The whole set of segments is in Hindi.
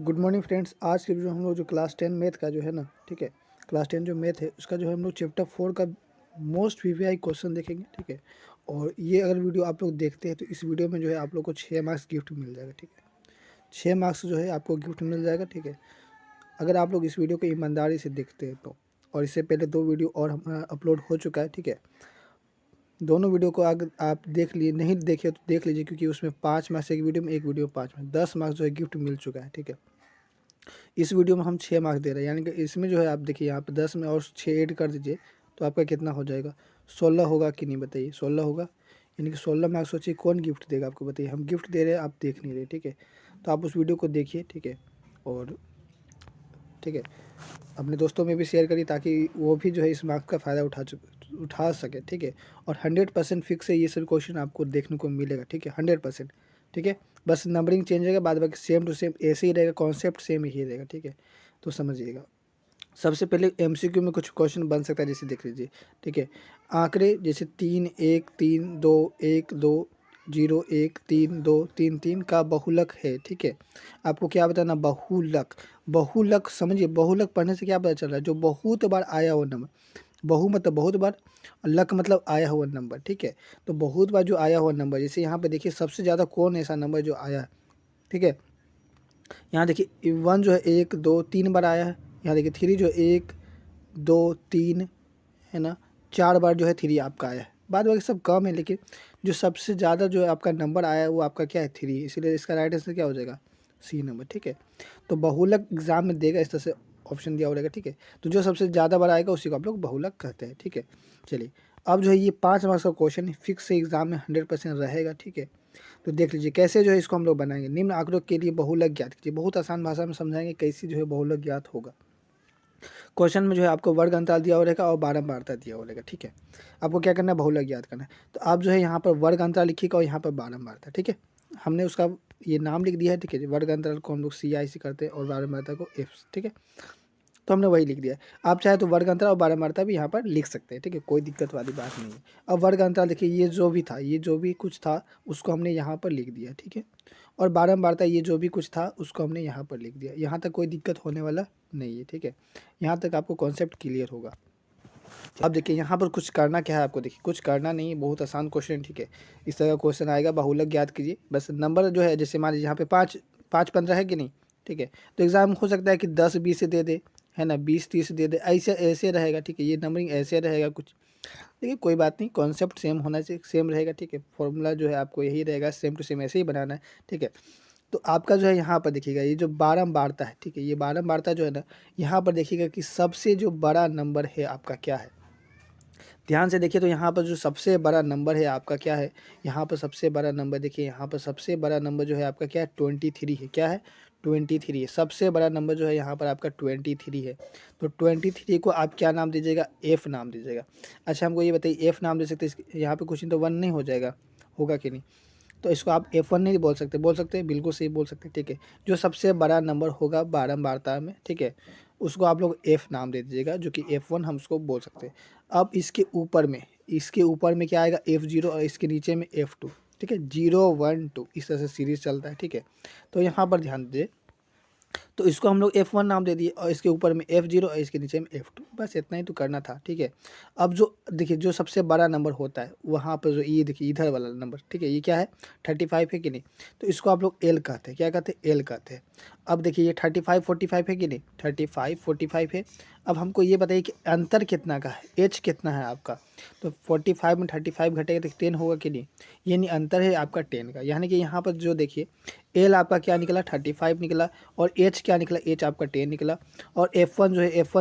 Good morning friends. आज के जो हम लोग जो क्लास 10 मैथ का जो है ना, ठीक है, क्लास 10 जो मैथ है उसका जो है हम लोग चैप्टर 4 का मोस्ट वीवीआई क्वेश्चन देखेंगे, ठीक है। और ये अगर वीडियो आप लोग देखते हैं तो इस वीडियो में जो है आप लोग को 6 मार्क्स गिफ्ट मिल जाएगा, ठीक है। 6 मार्क्स जो है आपको गिफ्ट मिल जाएगा, ठीक है, अगर आप लोग इस वीडियो को ईमानदारी से देखते हैं तो। और इससे पहले 2 वीडियो और हमारा अपलोड हो चुका है, ठीक है। दोनों वीडियो को अगर आप देख लिए, नहीं देखे तो देख लीजिए, क्योंकि उसमें 5 मार्क्स एक वीडियो में, एक वीडियो 5 में 10 मार्क्स जो है गिफ्ट मिल चुका है, ठीक है। इस वीडियो में हम 6 मार्क्स दे रहे हैं, यानी कि इसमें जो है आप देखिए यहाँ पे 10 में और 6 ऐड कर दीजिए तो आपका कितना हो जाएगा, 16 होगा कि नहीं बताइए। 16 होगा, यानी कि 16 मार्क्स सोचिए कौन गिफ्ट देगा आपको, बताइए। हम गिफ्ट दे रहे हैं, आप देख नहीं रहे, ठीक है। तो आप उस वीडियो को देखिए, ठीक है, और ठीक है अपने दोस्तों में भी शेयर करिए ताकि वो भी जो है इस मार्क्स का फ़ायदा उठा सके, ठीक है। और 100% फिक्स है, ये सभी क्वेश्चन आपको देखने को मिलेगा, ठीक है, 100%, ठीक है। बस नंबरिंग चेंज रहेगा, बाद बाकी सेम टू सेम ऐसे ही रहेगा, कॉन्सेप्ट सेम ही रहेगा, ठीक है। तो समझिएगा। सबसे पहले एमसीक्यू में कुछ क्वेश्चन बन सकता है, जैसे देख लीजिए, ठीक है। आंकड़े जैसे 3 1 3 2 1 2 0 1 3 2 3 3 का बहुलक है, ठीक है। आपको क्या बताना, बहुलक। बहुलक समझिए, बहुलक पढ़ने से क्या पता चल रहा है, जो बहुत बार आया हुआ नंबर। बहु मतलब बहुत बार, लक मतलब आया हुआ नंबर, ठीक है। तो बहुत बार जो आया हुआ नंबर, जैसे यहाँ पे देखिए सबसे ज़्यादा कौन ऐसा नंबर जो आया है, ठीक है। यहाँ देखिए 1 जो है 1 2 3 बार आया है। यहाँ देखिए 3 जो है 1 2 3 है ना, 4 बार जो है 3 आपका आया है। बाद बाकी सब कम है, लेकिन जो सबसे ज़्यादा जो है आपका नंबर आया है वो आपका क्या है, 3। इसीलिए इसका राइट आंसर क्या हो जाएगा, सी नंबर, ठीक है। तो बहुलक एग्जाम में देगा, इस तरह से ऑप्शन दिया हो रहेगा, ठीक है। तो जो सबसे ज़्यादा बार आएगा उसी को आप लोग बहुलक कहते हैं, ठीक है। चलिए, अब जो है ये 5 मार्क्स का क्वेश्चन फिक्स से एग्जाम में 100% रहेगा, ठीक है। तो देख लीजिए कैसे जो है इसको हम लोग बनाएंगे। निम्न आंकड़ों के लिए बहुलक ज्ञात कीजिए। बहुत आसान भाषा में समझाएंगे कैसे जो है बहुलक ज्ञात होगा। क्वेश्चन में जो है आपको वर्ग अंतराल दिया हो रहेगा और बारंबारता दिया हो रहेगा, ठीक है। आपको क्या करना है, बहुलक ज्ञात करना है। तो आप जो है यहाँ पर वर्ग अंतराल लिखिएगा और यहाँ पर बारंबारता, ठीक है। हमने उसका ये नाम लिख दिया है, ठीक है। वर्ग अंतराल को हम लोग CI करते हैं और बारंबारता को F, ठीक है। तो हमने वही लिख दिया। आप चाहे तो वर्ग अंतराल और बारंबारता भी यहाँ पर लिख सकते हैं, ठीक है, कोई दिक्कत वाली बात नहीं है। अब वर्ग अंतराल देखिए, ये जो भी था, ये जो भी कुछ था उसको हमने यहाँ पर लिख दिया, ठीक है। और बारंबारता ये जो भी कुछ था उसको हमने यहाँ पर लिख दिया। यहाँ तक कोई दिक्कत होने वाला नहीं है, ठीक है। यहाँ तक आपको कॉन्सेप्ट क्लियर होगा। अब देखिए यहाँ पर कुछ करना क्या है आपको, देखिए कुछ करना नहीं है, बहुत आसान क्वेश्चन, ठीक है। इस तरह का क्वेश्चन आएगा, बहुलक ज्ञात कीजिए। बस नंबर जो है, जैसे मान लीजिए यहाँ पे 5 5 15 है कि नहीं, ठीक है। तो एग्जाम हो सकता है कि 10 20 दे दे, है ना, 20 30 दे दे, ऐसे ऐसे रहेगा, ठीक है। ये नंबरिंग ऐसे रहेगा कुछ, देखिए कोई बात नहीं, कॉन्सेप्ट सेम होना चाहिए, सेम रहेगा, ठीक है। फॉर्मूला जो है आपको यही रहेगा, सेम टू सेम ऐसे ही बनाना है, ठीक है। तो आपका जो है यहाँ पर देखिएगा, ये जो बारंबारता है, ठीक है, ये बारंबारता जो है ना, यहाँ पर देखिएगा कि सबसे जो बड़ा नंबर है आपका क्या है। ध्यान से देखिए, तो यहाँ पर जो सबसे बड़ा नंबर है आपका क्या है, यहाँ पर सबसे बड़ा नंबर देखिए, यहाँ पर सबसे बड़ा नंबर जो है आपका क्या है, 23 है। क्या है, 23 है। सबसे बड़ा नंबर जो है यहाँ पर आपका 23 है। तो 23 को आप क्या नाम दीजिएगा, F नाम दीजिएगा। अच्छा हमको ये बताइए, F नाम दे सकते हैं, यहाँ पे क्वेश्चन तो 1 नहीं हो जाएगा, होगा कि नहीं। तो इसको आप F1 नहीं बोल सकते, बिल्कुल सही बोल सकते, ठीक है। जो सबसे बड़ा नंबर होगा बारंबारता में, ठीक है, उसको आप लोग F नाम दे दीजिएगा, जो कि F1 हम उसको बोल सकते हैं। अब इसके ऊपर में क्या आएगा, F0, और इसके नीचे में F2, ठीक है। 0 1 2 इस तरह से सीरीज चलता है, ठीक है। तो यहाँ पर ध्यान दीजिए, तो इसको हम लोग F1 नाम दे दिए, और इसके ऊपर में F0 और इसके नीचे में F2, बस इतना ही तो करना था, ठीक है। अब जो देखिए, जो सबसे बड़ा नंबर होता है वहाँ पर जो ये देखिए इधर वाला नंबर, ठीक है, ये क्या है, 35 है कि नहीं। तो इसको आप लोग L कहते हैं, क्या कहते हैं, L कहते हैं। अब देखिए ये 35 45 है कि नहीं, 35 45 है। अब हमको ये बताइए कि अंतर कितना का है, H कितना है आपका। तो 45 में 35 घटेगा तो 10 होगा कि नहीं, यानी अंतर है आपका 10 का। यानी कि यहाँ पर जो देखिए L आपका क्या निकला, 35 निकला, और H क्या निकला, H आपका 10 निकला। और F1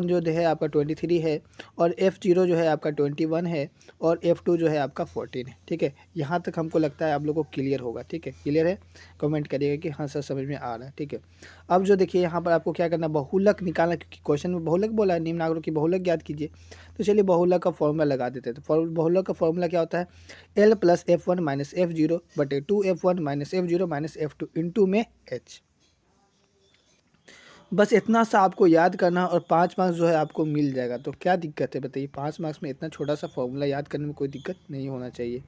जो है आपका 23 है, और F0 जो है आपका 21 है, और F2 जो है आपका 14 है, ठीक है। यहाँ तक हमको लगता है आप लोगों को क्लियर होगा, ठीक है। क्लियर है, कमेंट करिएगा कि हाँ सर समझ में आ रहा है, ठीक है। अब जो देखिए यहाँ पर आपको क्या करना, बहुलक निकालना, क्योंकि क्वेश्चन में बहुलक बोला है, निम्न आंकड़ों की बहुलक ज्ञात कीजिए। तो चलिए बहुलक का फॉर्मूला लगा देते हैं। तो बहुलक का फॉर्मूला क्या होता है, L + F1 - F0 बटे 2F1 - F0 - F2 इंटू में H। बस इतना सा आपको याद करना और 5 मार्क्स जो है आपको मिल जाएगा। तो क्या दिक्कत है बताइए, 5 मार्क्स में इतना छोटा सा फॉर्मूला याद करने में कोई दिक्कत नहीं होना चाहिए।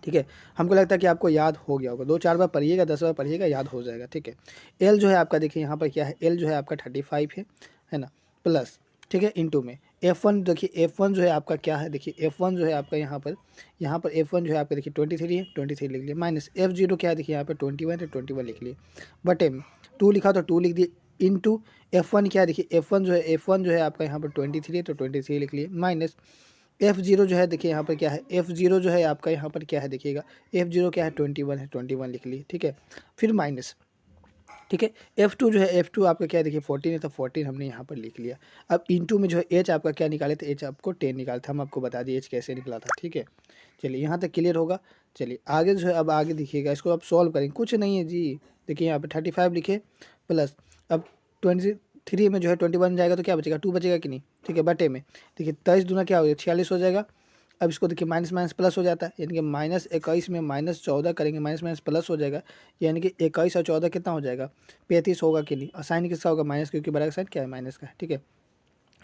ठीक है। हमको लगता है कि आपको याद हो गया होगा, 2-4 बार पढ़िएगा, 10 बार पढ़िएगा, याद हो जाएगा। ठीक है। एल जो है आपका देखिए यहाँ पर क्या है, एल जो है आपका 35 है ना, प्लस, ठीक है, इंटू में F1 देखिए, F1 जो है आपका क्या है, देखिए F1 जो है आपका यहाँ पर F1 जो है आपका देखिए 23 है, 23 लिख लिए, माइनस F0 क्या है देखिए यहाँ पर 21 है, 21 लिख लिए, बटे में 2 लिखा तो 2 लिख दिए, इंटू F1 क्या है देखिए, F1 जो है आपका यहाँ पर 23 है तो 23 लिख लिए, माइनस F0 जो है देखिए यहाँ पर क्या है, F0 जो है आपका यहाँ पर क्या है देखिएगा, F0 क्या है 21 है, 21 लिख लिए। ठीक है, फिर माइनस, ठीक है, F2 जो है, F2 आपका क्या है देखिए 14 है तो 14 हमने यहाँ पर लिख लिया। अब इंटू में जो है एच आपका क्या निकाले थे, एच आपको 10 निकाला था, हम आपको बता दिए एच कैसे निकला था। ठीक है, चलिए यहाँ तक क्लियर होगा। चलिए आगे जो है, अब आगे देखिएगा, इसको आप सॉल्व करेंगे, कुछ नहीं है जी। देखिए यहाँ पर 35 लिखे, प्लस अब 23 में जो है 21 जाएगा तो क्या बचेगा, 2 बचेगा कि नहीं। ठीक है, बटे में देखिए 23 दूना क्या हो जाएगा, 46 हो जाएगा। अब इसको देखिए माइनस माइनस प्लस हो जाता है, यानी कि -21 में -14 करेंगे, माइनस माइनस प्लस हो जाएगा, यानी कि 21 और 14 कितना हो जाएगा, 35 होगा कि नहीं। और साइन किसका होगा, माइनस, क्योंकि बड़ा का साइन क्या है, माइनस का है। ठीक है,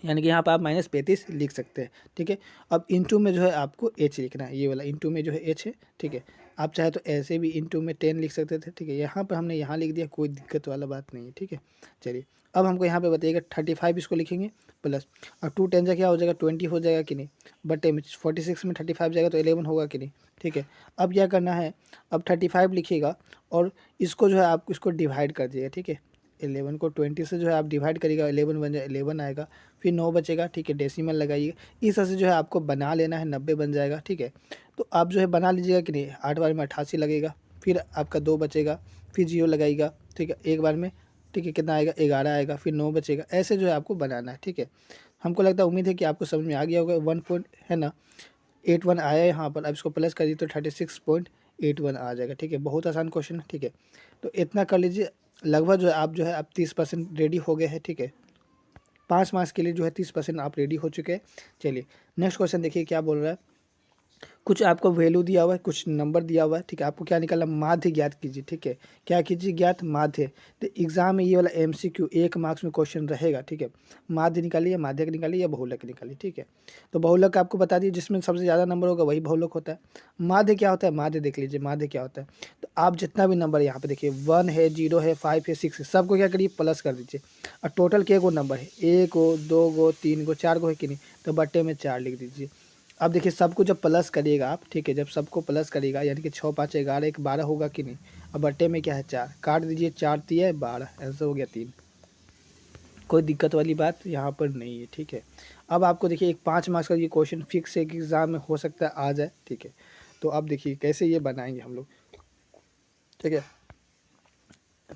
यानी कि यहाँ पर आप -35 लिख सकते हैं। ठीक है, अब इंटू में जो है आपको एच लिखना है, ये वाला इंटू में जो है एच है। ठीक है, आप चाहे तो ऐसे भी इंटू में 10 लिख सकते थे। ठीक है, यहाँ पर हमने यहाँ लिख दिया, कोई दिक्कत वाला बात नहीं है। ठीक है, चलिए अब हमको यहाँ पे बताइएगा 35 इसको लिखेंगे, प्लस और 2 10 क्या हो जाएगा, 20 हो जाएगा कि नहीं, बटे में 46 में 35 जाएगा तो 11 होगा कि नहीं। ठीक है, अब क्या करना है, अब 35 लिखिएगा और इसको जो है आप इसको डिवाइड कर दीजिएगा। ठीक है, 11 को 20 से जो है आप डिवाइड करिएगा, 11 बन जाए, 11 आएगा, फिर 9 बचेगा। ठीक है, डेसिमल लगाइएगा, इस तरह से जो है आपको बना लेना है, 90 बन जाएगा। ठीक है, तो आप जो है बना लीजिएगा कि नहीं, 8 बार में 88 लगेगा, फिर आपका 2 बचेगा, फिर 0 लगाइएगा। ठीक है, एक बार में, ठीक है, कितना आएगा, 11 आएगा, फिर 9 बचेगा, ऐसे जो है आपको बनाना है। ठीक है, हमको लगता है, उम्मीद है कि आपको समझ में आ गया होगा। 1 पॉइंट है ना 81 आया है यहाँ पर, अब इसको प्लस कर दिए तो 36.81 आ जाएगा। ठीक है, बहुत आसान क्वेश्चन है। ठीक है, तो इतना कर लीजिए, लगभग जो है आप जो है अब 30% रेडी हो गए हैं। ठीक है, 5 मार्क्स के लिए जो है 30% आप रेडी हो चुके हैं। चलिए नेक्स्ट क्वेश्चन देखिए क्या बोल रहा है, कुछ आपको वैल्यू दिया हुआ है, कुछ नंबर दिया हुआ है। ठीक है, आपको क्या निकालना, माध्य ज्ञात कीजिए। ठीक है, क्या कीजिए, ज्ञात माध्य। तो एग्जाम में ये वाला MCQ 1 मार्क्स में क्वेश्चन रहेगा। ठीक है, माध्य निकालिए, माध्यक निकालिए या बहुलक निकालिए। ठीक है, तो बहुलक आपको बता दिए, जिसमें सबसे ज़्यादा नंबर होगा वही बहुलक होता है। माध्य क्या होता है, माध्य देख लीजिए, माध्य क्या होता है। तो आप जितना भी नंबर यहाँ पे देखिए, 1 है, 0 है, 5 है, 6 है, सबको क्या करिए, प्लस कर दीजिए। और टोटल के गो नंबर है, 1 गो, 2 गो, 3 गो, 4 गो है कि नहीं, तो बट्टे में 4 लिख दीजिए। अब देखिए सबको जब प्लस करिएगा आप, ठीक है, जब सबको प्लस करिएगा, यानी कि 6 5 11, 1 12 होगा कि नहीं। अब बट्टे में क्या है, 4 काट दीजिए, 4 3 12, आंसर हो गया 3। कोई दिक्कत वाली बात यहाँ पर नहीं है। ठीक है, अब आपको देखिए एक 5 मार्क्स का ये क्वेश्चन फिक्स है कि एग्जाम में हो सकता है आ जाए। ठीक है, तो अब देखिए कैसे ये बनाएंगे हम लोग। ठीक है,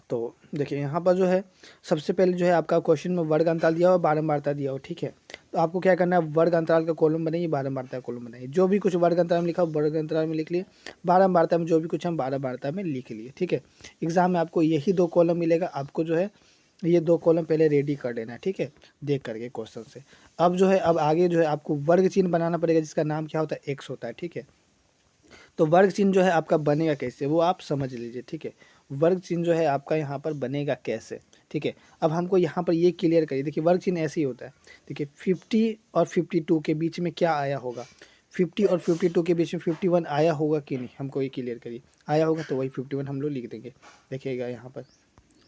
तो देखिए यहाँ पर जो है सबसे पहले जो है आपका क्वेश्चन में वर्ग अंतराल दिया हुआ, बारंबारता दिया हुआ। ठीक है, तो आपको क्या करना है, वर्ग अंतराल का कॉलम बनाइए, बारंबारता का कॉलम बनाइए। जो भी कुछ वर्ग अंतराल में लिखा हो वर्ग अंतराल में लिख लिए, बारंबारता में जो भी कुछ हम बारंबारता में लिख लिए। ठीक है, एग्जाम में आपको यही 2 कॉलम मिलेगा, आपको जो है ये 2 कॉलम पहले रेडी कर देना है। ठीक है, देख करके क्वेश्चन से। अब जो है, अब आगे जो है आपको वर्ग चिन्ह बनाना पड़ेगा, जिसका नाम क्या होता है, एक्स होता है। ठीक है, तो वर्ग चिन्ह जो है आपका बनेगा कैसे, वो आप समझ लीजिए। ठीक है, वर्ग चिन्ह जो है आपका यहाँ पर बनेगा कैसे। ठीक है, अब हमको यहाँ पर ये क्लियर करिए। देखिए वर्ग चिन्ह ऐसे ही होता है। देखिए 50 और 52 के बीच में क्या आया होगा, 50 और 52 के बीच में 51 आया होगा कि नहीं, हमको ये क्लियर करिए। आया होगा तो वही 51 हम लोग लिख देंगे, देखिएगा यहाँ पर।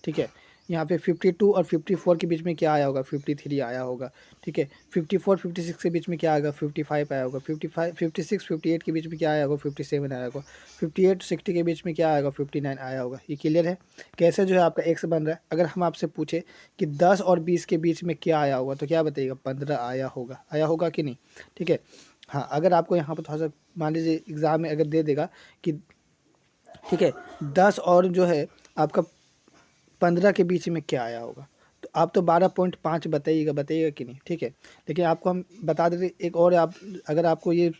ठीक है, यहाँ पे 52 और 54 के बीच में क्या आया होगा, 53 आया होगा। ठीक है, 54 56 के बीच में क्या आएगा, 55 आया होगा। 55 56 58 के बीच में क्या आया होगा, 57 आया होगा। 58 60 के बीच में क्या आएगा, 59 आया होगा। ये क्लियर है कैसे जो है आपका एक्स बन रहा है। अगर हम आपसे पूछे कि 10 और 20 के बीच में क्या आया होगा, तो क्या बताइएगा, 15 आया होगा। आया होगा कि नहीं। ठीक है, हाँ, अगर आपको यहाँ पर थोड़ा सा मान लीजिए एग्ज़ाम में अगर दे देगा कि, ठीक है, 10 और जो है आपका 15 के बीच में क्या आया होगा, तो आप तो 12.5 बताइएगा कि नहीं। ठीक है, लेकिन आपको हम बता देते एक और, आप अगर आपको ये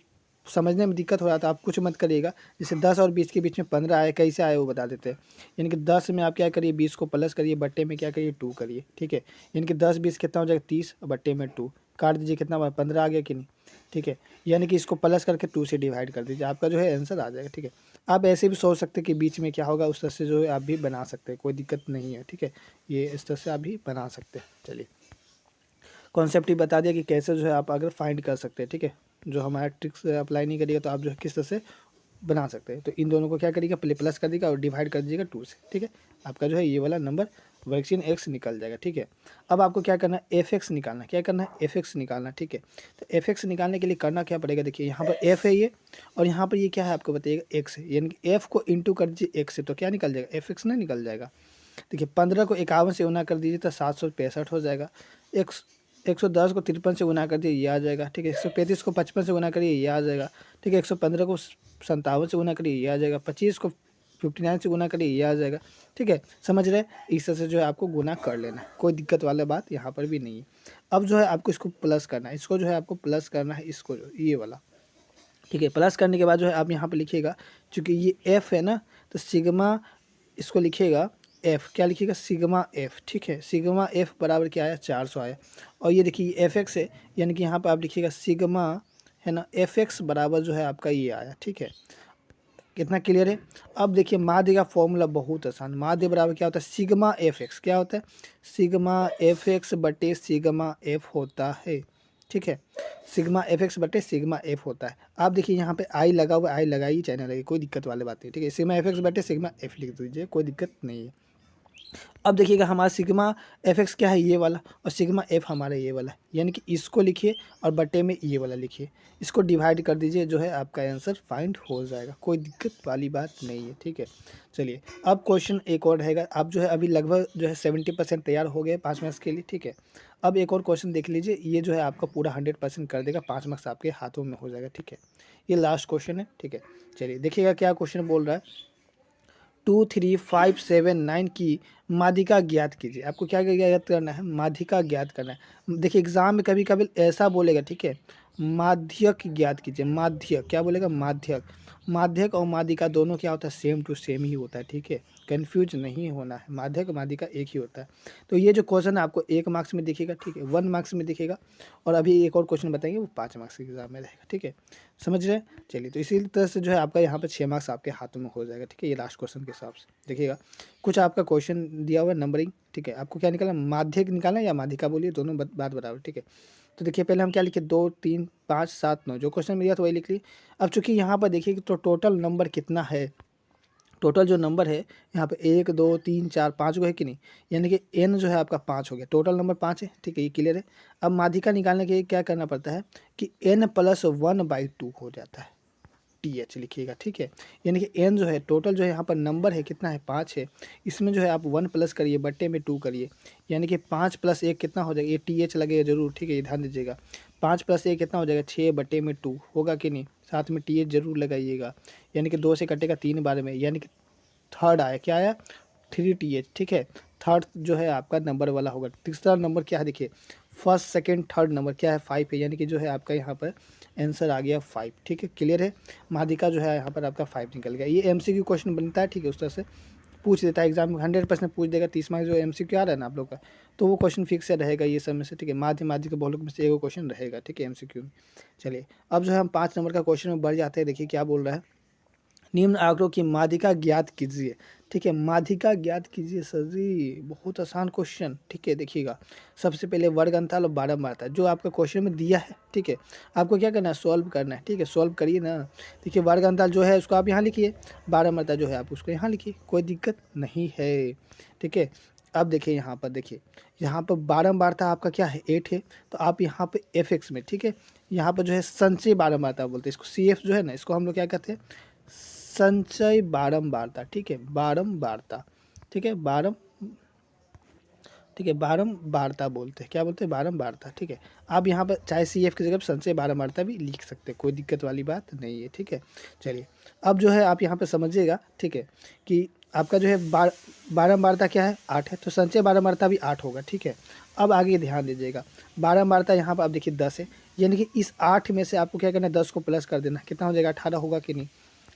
समझने में दिक्कत हो रहा है तो आप कुछ मत करिएगा। जैसे 10 और 20 के बीच में 15 आया, कैसे आया वो बता देते हैं। यानी कि 10 में आप क्या करिए, 20 को प्लस करिए, बट्टे में क्या करिए, 2 करिए। ठीक है, यानी कि 10 20 कितना हो जाएगा, 30, बट्टे में 2 काट दीजिए, कितना 15 आ गया कि नहीं। ठीक है, यानी कि इसको प्लस करके 2 से डिवाइड कर दीजिए, आपका जो है आंसर आ जाएगा। ठीक है, आप ऐसे भी सोच सकते हैं कि बीच में क्या होगा, उस तरह से जो है आप भी बना सकते हैं, कोई दिक्कत नहीं है। ठीक है, ये इस तरह से आप भी बना सकते हैं। चलिए कॉन्सेप्ट ही बता दिया कि कैसे जो है आप अगर फाइंड कर सकते हैं। ठीक है, जो हमारा ट्रिक्स अप्लाई नहीं करिएगा तो आप जो है किस तरह से बना सकते हैं। तो इन दोनों को क्या करिएगा, पहले प्लस कर दीजिएगा और डिवाइड कर दीजिएगा 2 से, ठीक है। आपका जो है ये वाला नंबर वर्कशीट एक्स निकल जाएगा, ठीक है। अब आपको क्या करना है, एफ एक्स निकालना, क्या करना है, एफ एक्स निकालना, ठीक है। तो एफ एक्स निकालने के लिए करना क्या पड़ेगा, देखिए यहाँ पर एफ है ये, और यहाँ पर ये क्या है आपको बताइएगा, एक्स है, यानी कि एफ को इंटू कर दीजिए एक्स से, तो क्या निकल जाएगा, एफ एक्स ना निकल जाएगा। देखिए 15 को 51 से गुना कर दीजिए तो 765 हो जाएगा। 110 को 53 से गुना कर दिए ये आ जाएगा, ठीक है। 135 को 55 से गुना करिए ये आ जाएगा, ठीक है। 115 को 57 से गुना करिए ये आ जाएगा। 25 को 59 से गुना करिए ये आ जाएगा, ठीक है। समझ रहे, इस तरह से जो है आपको गुना कर लेना है, कोई दिक्कत वाला बात यहाँ पर भी नहीं है। अब जो है आपको इसको प्लस करना है, इसको जो है आपको प्लस करना है, इसको जो ये वाला, ठीक है। प्लस करने के बाद जो है आप यहाँ पर लिखिएगा, चूँकि ये एफ है ना, तो सिग्मा इसको लिखिएगा एफ, क्या लिखिएगा, सिग्मा एफ, ठीक है। सिग्मा एफ बराबर क्या आया, 400 आया। और ये देखिए एफ एक्स है, यानी कि यहाँ पर आप लिखिएगा सिग्मा है ना, एफ एक्स बराबर जो है आपका ये आया, ठीक है। कितना क्लियर है। अब देखिए माध्य का फॉर्मूला बहुत आसान, माध्य बराबर क्या होता है, सिग्मा एफ एक्स, क्या होता है, सिग्मा एफ एक्स बटे सिग्मा एफ होता है, ठीक है। सिग्मा एफ एक्स बटे सिग्मा एफ होता है। आप देखिए यहाँ पे आई लगा हुआ, आई लगाइए चाहे ना लगे, कोई दिक्कत वाली बात नहीं, ठीक है। सिग्मा एफ एक्स बटे सिग्मा एफ लिख दीजिए, कोई दिक्कत नहीं है। अब देखिएगा हमारा सिग्मा एफ एक्स क्या है, ये वाला, और सिग्मा एफ हमारा ये वाला, यानी कि इसको लिखिए और बटे में ये वाला लिखिए, इसको डिवाइड कर दीजिए, जो है आपका आंसर फाइंड हो जाएगा, कोई दिक्कत वाली बात नहीं है, ठीक है। चलिए अब क्वेश्चन एक और रहेगा, आप जो है अभी लगभग जो है 70% तैयार हो गए 5 मार्क्स के लिए, ठीक है। अब एक और क्वेश्चन देख लीजिए, ये जो है आपका पूरा 100% कर देगा, 5 मार्क्स आपके हाथों में हो जाएगा, ठीक है। ये लास्ट क्वेश्चन है, ठीक है। चलिए देखिएगा क्या क्वेश्चन बोल रहा है, 2 3 5 7 9 की माध्यिका ज्ञात कीजिए। आपको क्या ज्ञात करना है, माध्यिका ज्ञात करना है। देखिए एग्जाम में कभी कभी ऐसा बोलेगा, ठीक है, माध्यक ज्ञात कीजिए, माध्यक क्या बोलेगा, माध्यक। माध्यक और माध्यिका दोनों क्या होता है, सेम टू सेम ही होता है, ठीक है। कंफ्यूज नहीं होना है, माध्यक माध्यिका एक ही होता है। तो ये जो क्वेश्चन है आपको 1 मार्क्स में दिखेगा, ठीक है, 1 मार्क्स में दिखेगा, और अभी एक और क्वेश्चन बताएंगे वो 5 मार्क्स के एग्जाम में रहेगा, ठीक है। समझ रहे हैं। चलिए तो इसी तरह से जो है आपका यहाँ पर 6 मार्क्स आपके हाथों में हो जाएगा, ठीक है। ये लास्ट क्वेश्चन के हिसाब से देखिएगा, कुछ आपका क्वेश्चन दिया हुआ है नंबरिंग, ठीक है। आपको क्या निकालना, माध्यक निकालना या माध्यिका, बोलिए दोनों बात बराबर, ठीक है। तो देखिए पहले हम क्या लिखे, 2 3 5 7 9, जो क्वेश्चन में दिया था वही लिख ली। अब चूंकि यहाँ पर देखिए तो टोटल नंबर कितना है, टोटल जो नंबर है यहाँ पे 1 2 3 4 5 को है कि नहीं, यानी कि n जो है आपका 5 हो गया, टोटल नंबर 5 है, ठीक है, ये क्लियर है। अब माध्यिका निकालने के लिए क्या करना पड़ता है कि n + 1/2 हो जाता है, TH लिखिएगा, ठीक है। यानी कि n जो है टोटल जो है यहाँ पर नंबर है कितना है, 5 है, इसमें जो है आप 1 प्लस करिए बट्टे में 2 करिए, यानी कि 5 + 1 कितना हो जाएगा, ये TH लगेगा जरूर, ठीक है, ये ध्यान दीजिएगा। 5 + 1 कितना हो जाएगा, 6 बट्टे में 2 होगा कि नहीं, साथ में TH जरूर लगाइएगा, यानी कि 2 से कटेगा 3 बार में, यानी कि थर्ड आया, क्या आया, 3TH, ठीक है। थर्ड जो है आपका नंबर वाला होगा। तीसरा नंबर क्या है, देखिए फर्स्ट सेकंड थर्ड नंबर क्या है, 5 है, यानी कि जो है आपका यहाँ पर आंसर आ गया 5, ठीक है, क्लियर है। माध्यिका जो है यहाँ पर आपका 5 निकल गया। ये MCQ क्वेश्चन बनता है, ठीक है, उस तरह से पूछ देता है एग्जाम में, 100% पूछ देगा। 30 मार्क्स जो MCQ आ रहा है ना आप लोग का, तो वो क्वेश्चन फिक्स से रहेगा ये सब में से, ठीक है। माध्यिका बहुलक में से एक क्वेश्चन रहेगा, ठीक है, MCQ में। चलिए अब जो है हम 5 नंबर का क्वेश्चन में बढ़ जाते हैं, देखिए क्या बोल रहा है, निम्न आंकड़ों की माध्यिका ज्ञात कीजिए, ठीक है। माध्यिका ज्ञात कीजिए सर जी, बहुत आसान क्वेश्चन, ठीक है। देखिएगा सबसे पहले वर्ग अंतराल और बारंबारता जो आपका क्वेश्चन में दिया है, ठीक है, आपको क्या करना है, सॉल्व करना है, ठीक है, सॉल्व करिए ना। देखिए वर्ग अंतराल जो है उसको आप यहाँ लिखिए, बारंबारता जो है आप उसको यहाँ लिखिए, कोई दिक्कत नहीं है, ठीक है। अब देखिए यहाँ पर, देखिए यहाँ पर बारंबारता आपका क्या है, 8 है, तो आप यहाँ पे FX में, ठीक है, यहाँ पर जो है संचय बारंबारता बोलते हैं इसको, CF जो है ना, इसको हम लोग क्या कहते हैं, संचय बारंबारता, ठीक है, बारंबारता, ठीक है, बारंबारता बोलते हैं, क्या बोलते हैं, बारंबारता, ठीक है। आप यहाँ पर चाहे CF की जगह पर संचय बारंबारता भी लिख सकते हैं, कोई दिक्कत वाली बात नहीं है, ठीक है। चलिए अब जो है आप यहाँ पर समझिएगा, ठीक है, कि आपका जो है बारंबारता क्या है, 8 है, तो संचय बारंबारता भी 8 होगा, ठीक है। अब आगे ध्यान दीजिएगा, बारंबारता यहाँ पर आप देखिए 10 है, यानी कि इस 8 में से आपको क्या करना है, 10 को प्लस कर देना, कितना हो जाएगा, 18 होगा कि नहीं,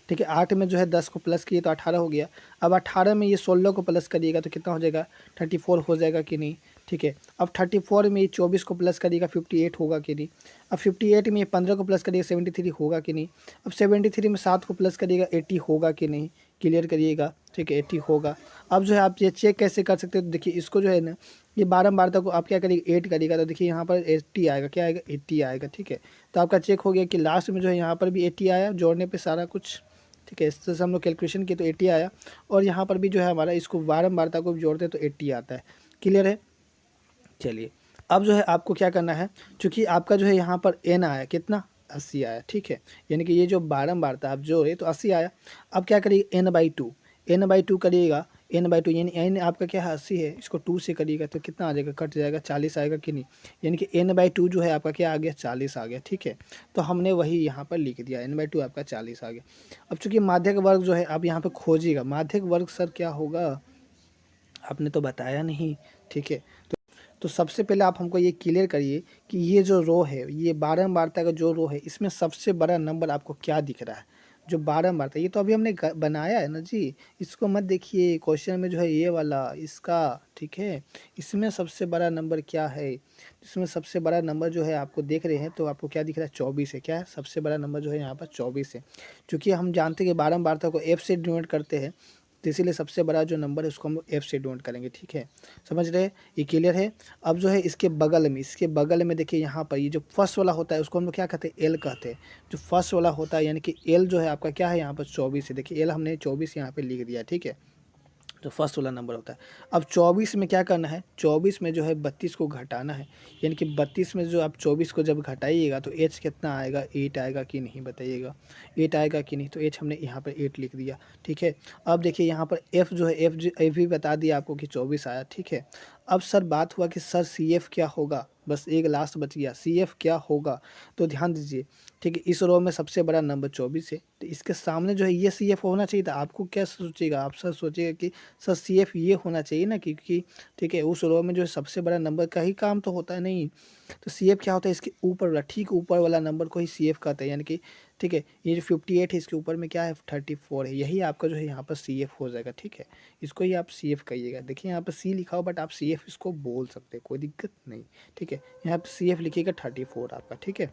ठीक है। 8 में जो है 10 को प्लस किए तो 18 हो गया। अब 18 में ये 16 को प्लस करिएगा तो कितना हो जाएगा, 34 हो जाएगा कि नहीं, ठीक है। अब 34 में ये 24 को प्लस करिएगा, 58 होगा कि नहीं। अब 58 में ये 15 को प्लस करिएगा, 73 होगा कि नहीं। अब 73 में 7 को प्लस करिएगा, 80 होगा कि नहीं, क्लियर करिएगा, ठीक है, 80 होगा। अब जो है आप ये चेक कैसे कर सकते हो, तो देखिए इसको जो है ना, ये बारंबारता को आप क्या करिएगा, 8 करिएगा, तो देखिए यहाँ पर 80 आएगा, क्या आएगा, 80 आएगा, ठीक है। तो आपका चेक हो गया कि लास्ट में जो है यहाँ पर भी 80 आया, जोड़ने पे सारा कुछ ठीक है। इस तरह से हम लोग कैलकुलेशन किए तो 80 आया, और यहाँ पर भी जो है हमारा इसको बारंबारता को भी जोड़ते हैं तो 80 आता है। क्लियर है। चलिए अब जो है आपको क्या करना है, चूँकि आपका जो है यहाँ पर n आया कितना 80 आया, ठीक है, यानी कि ये जो बारंबारता आप जोड़े तो 80 आया। अब क्या करिए n/2 करिएगा, n/2 यानी n आपका क्या है 80 है, इसको 2 से करिएगा तो कितना आ जाएगा, कट जाएगा 40 आएगा कि नहीं, यानी कि n/2 जो है आपका क्या आ गया 40 आ गया, ठीक है। तो हमने वही यहाँ पर लिख दिया, n/2 आपका 40 आ गया। अब चूँकि माध्यक वर्ग जो है आप यहाँ पर खोजिएगा, माध्यक वर्ग सर क्या होगा आपने तो बताया नहीं, ठीक है। तो सबसे पहले आप हमको ये क्लियर करिए कि ये जो रो है, ये बारंबारता का जो रो है, इसमें सबसे बड़ा नंबर आपको क्या दिख रहा है, जो बारंबारता, ये तो अभी हमने बनाया है ना जी, इसको मत देखिए, क्वेश्चन में जो है ये वाला इसका, ठीक है। इसमें सबसे बड़ा नंबर क्या है, इसमें सबसे बड़ा नंबर जो है आपको देख रहे हैं तो आपको क्या दिख रहा है 24 है, क्या है सबसे बड़ा नंबर जो है यहाँ पर 24 है। क्योंकि हम जानते हैं कि बारंबारता को f से डिनोट करते हैं, तो इसीलिए सबसे बड़ा जो नंबर है उसको हम f से डिनोट करेंगे, ठीक है। समझ रहे हैं, ये क्लियर है। अब जो है इसके बगल में देखिए यहाँ पर ये जो फर्स्ट वाला होता है उसको हम लोग क्या कहते हैं एल कहते हैं, जो फर्स्ट वाला होता है यानी कि एल जो है आपका क्या है यहाँ पर 24 है, देखिए एल हमने 24 यहाँ पे लिख दिया, ठीक है, जो फर्स्ट वाला नंबर होता है। अब 24 में क्या करना है, 24 में जो है 32 को घटाना है, यानी कि 32 में जो आप 24 को जब घटाइएगा तो एच कितना आएगा 8 आएगा कि नहीं बताइएगा, 8 आएगा कि नहीं, तो एच हमने यहाँ पर 8 लिख दिया, ठीक है। अब देखिए यहाँ पर एफ जो है एफ भी बता दिया आपको कि 24 आया, ठीक है। अब सर बात हुआ कि सर सी एफ क्या होगा, बस एक लास्ट बच गया, सी एफ क्या होगा, तो ध्यान दीजिए, ठीक है। इस रो में सबसे बड़ा नंबर 24 है, तो इसके सामने जो है ये सी एफ होना चाहिए था। आपको क्या सोचिएगा, आप सर सोचिएगा कि सर सी एफ ये होना चाहिए ना, क्योंकि ठीक है उस रो में जो है सबसे बड़ा नंबर का ही काम तो होता है नहीं, तो सी एफ क्या होता है इसके ऊपर वाला, ठीक ऊपर वाला नंबर को ही सी एफ कहते हैं, यानी कि ठीक है ये जो 58 है इसके ऊपर में क्या है 34 है, यही आपका जो है यहाँ पर सी एफ हो जाएगा, ठीक है। इसको ही आप सी एफ कहिएगा, देखिए यहाँ पर सी लिखा हो बट आप सी एफ इसको बोल सकते हैं, कोई दिक्कत नहीं, ठीक है। यहाँ पर सी एफ लिखिएगा 34 आपका, ठीक है।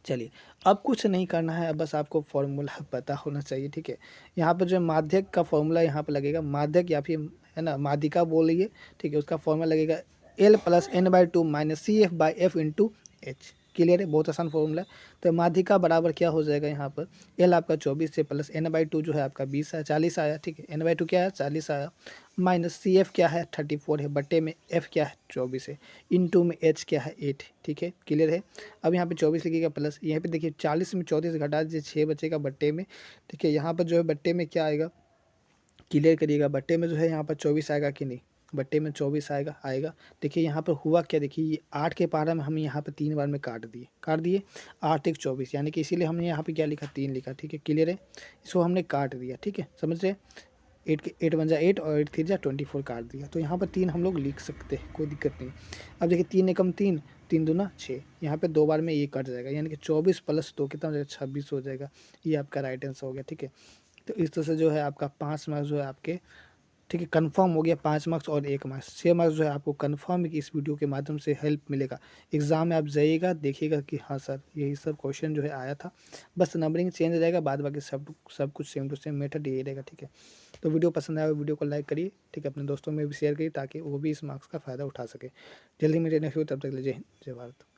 चलिए अब कुछ नहीं करना है, अब बस आपको फॉर्मूला पता होना चाहिए, ठीक है। यहाँ पर जो है माध्यक का फॉर्मूला यहाँ पर लगेगा, माध्यक या फिर है ना माध्यिका बोलिए, ठीक है, उसका फॉर्मूला लगेगा L+n/2 - CF/F/H। क्लियर है, बहुत आसान फॉर्मूला। तो माध्यिका बराबर क्या हो जाएगा यहाँ पर, L आपका 24 से प्लस n/2 जो है आपका 20 है 40 आया, ठीक है, n/2 क्या है 40 आया, माइनस CF क्या है 34 है, बट्टे में F क्या है 24 है, इनटू में H क्या है 8, ठीक है। क्लियर है। अब यहाँ पे 24 लिखिएगा प्लस, यहाँ पे देखिए 40 में 34 घटा दीजिए 6 बचेगा बट्टे में, ठीक है। यहाँ पर जो है बट्टे में क्या आएगा, क्लियर करिएगा, बट्टे में जो है यहाँ पर 24 आएगा कि नहीं, बट्टे में 24 आएगा आएगा। देखिए यहाँ पर हुआ क्या, देखिए ये 8 के पारा में हम यहाँ पर 3 बार में काट दिए 8 एक 24, यानी कि इसीलिए हमने यहाँ पे क्या लिखा 3 लिखा, ठीक है। क्लियर है, इसको हमने काट दिया, ठीक है, समझ रहे। 8 बन जा 8 और 8 3 जा 24 काट दिया, तो यहाँ पर 3 हम लोग लिख सकते हैं, कोई दिक्कत नहीं। अब देखिए 3 एकम 3, 3 दूना 6, यहाँ पे 2 बार में ये कट जाएगा, यानी कि 24 प्लस 2 कितना हो जाएगा 26 हो जाएगा, ये आपका राइट आंसर हो गया, ठीक है। तो इस तरह से जो है आपका 5 मार्क्स जो है आपके, ठीक है, कंफर्म हो गया 5 मार्क्स और 1 मार्क्स, 6 मार्क्स जो है आपको कंफर्म है कि इस वीडियो के माध्यम से हेल्प मिलेगा। एग्जाम में आप जाइएगा देखिएगा कि हाँ सर यही सब क्वेश्चन जो है आया था, बस नंबरिंग चेंज रहेगा, बाद बाकी सब कुछ सेम टू सेम मेथड यही रहेगा, ठीक है। तो वीडियो पसंद आया वीडियो को लाइक करिए, ठीक है, अपने दोस्तों में भी शेयर करिए ताकि वो भी इस मार्क्स का फ़ायदा उठा सके। जल्दी मिलते हैं नेक्स्ट वीडियो, तब तक के लिए जय हिंद जय भारत।